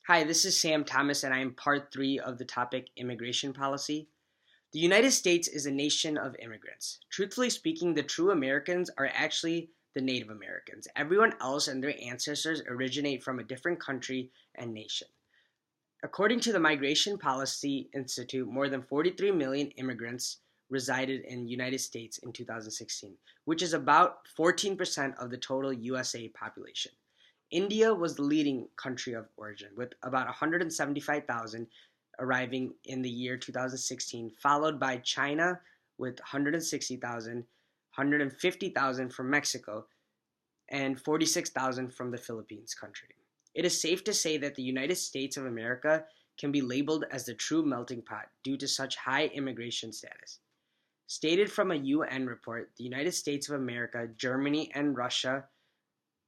Hi, this is Sam Thomas, and I am part three of the topic immigration policy. The United States is a nation of immigrants. Truthfully speaking, the true Americans are actually the Native Americans. Everyone else and their ancestors originate from a different country and nation. According to the Migration Policy Institute, more than 43 million immigrants resided in the United States in 2016, which is about 14% of the total USA population. India was the leading country of origin, with about 175,000 arriving in the year 2016, followed by China with 160,000, 150,000 from Mexico, and 46,000 from the Philippines country. It is safe to say that the United States of America can be labeled as the true melting pot due to such high immigration status. Stated from a UN report, the United States of America, Germany, and Russia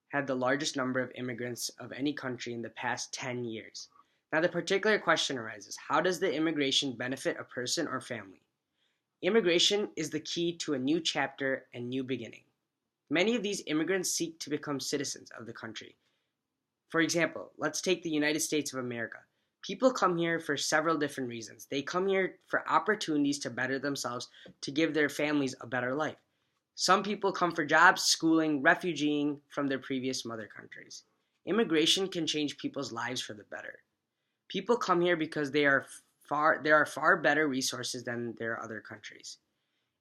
had the largest number of immigrants of any country in the past 10 years. Now, the particular question arises: how does the immigration benefit a person or family? Immigration is the key to a new chapter and new beginning. Many of these immigrants seek to become citizens of the country. For example, let's take the United States of America. People come here for several different reasons. They come here for opportunities to better themselves, to give their families a better life. Some people come for jobs, schooling, refugeeing from their previous mother countries. Immigration can change people's lives for the better. People come here because there are far better resources than there are other countries.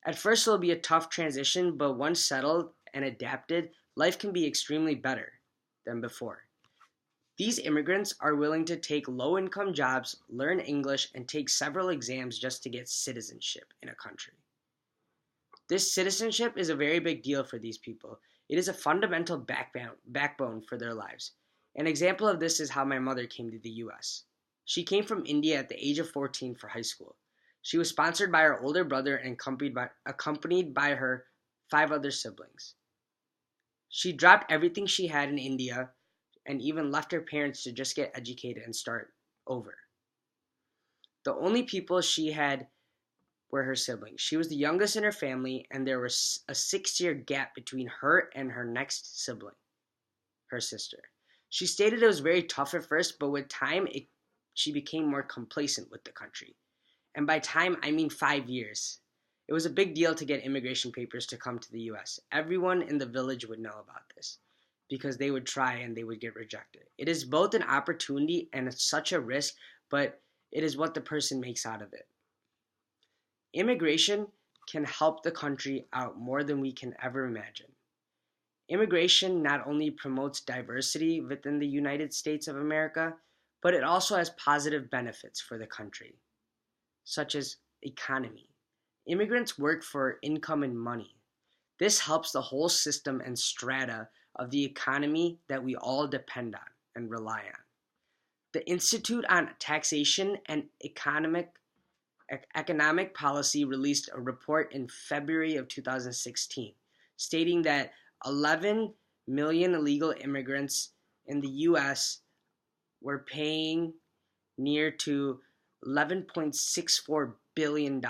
At first, it'll be a tough transition, but once settled and adapted, life can be extremely better than before. These immigrants are willing to take low-income jobs, learn English, and take several exams just to get citizenship in a country. This citizenship is a very big deal for these people. It is a fundamental backbone for their lives. An example of this is how my mother came to the US. She came from India at the age of 14 for high school. She was sponsored by her older brother and accompanied by her 5 other siblings. She dropped everything she had in India and even left her parents to just get educated and start over. The only people she had were her siblings. She was the youngest in her family, and there was a 6-year gap between her and her next sibling, her sister. She stated it was very tough at first, but with time, she became more complacent with the country. And by time, I mean 5 years. It was a big deal to get immigration papers to come to the US. Everyone in the village would know about this because they would try and they would get rejected. It is both an opportunity and such a risk, but it is what the person makes out of it. Immigration can help the country out more than we can ever imagine. Immigration not only promotes diversity within the United States of America, but it also has positive benefits for the country, such as economy. Immigrants work for income and money. This helps the whole system and strata of the economy that we all depend on and rely on. The Institute on Taxation and Economic Policy released a report in February of 2016 stating that 11 million illegal immigrants in the US were paying near to $11.64 billion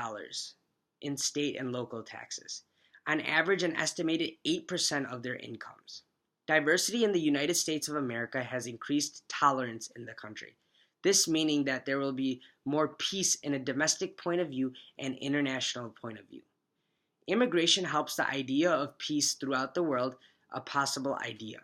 in state and local taxes, on average an estimated 8% of their incomes. Diversity in the United States of America has increased tolerance in the country. This meaning that there will be more peace in a domestic point of view and international point of view. Immigration helps the idea of peace throughout the world a possible idea.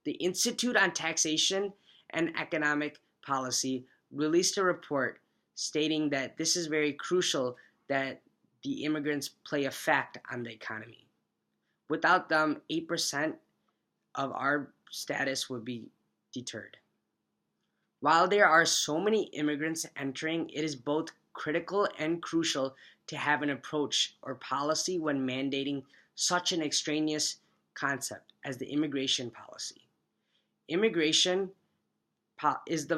The Institute on Taxation and Economic Policy released a report stating that this is very crucial that the immigrants play a fact on the economy. Without them, 8% of our status would be deterred. While there are so many immigrants entering, it is both critical and crucial to have an approach or policy when mandating such an extraneous concept as the immigration policy. Immigration is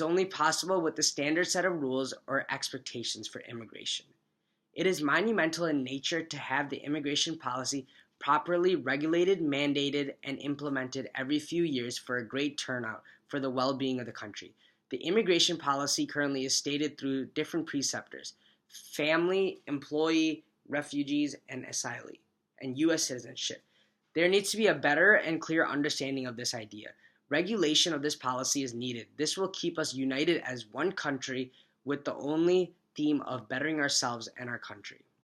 only possible with the standard set of rules or expectations for immigration. It is monumental in nature to have the immigration policy properly regulated, mandated, and implemented every few years for a great turnout for the well-being of the country. The immigration policy currently is stated through different preceptors: family, employee, refugees, and asylee, and U.S. citizenship. There needs to be a better and clear understanding of this idea. Regulation of this policy is needed. This will keep us united as one country with the only theme of bettering ourselves and our country.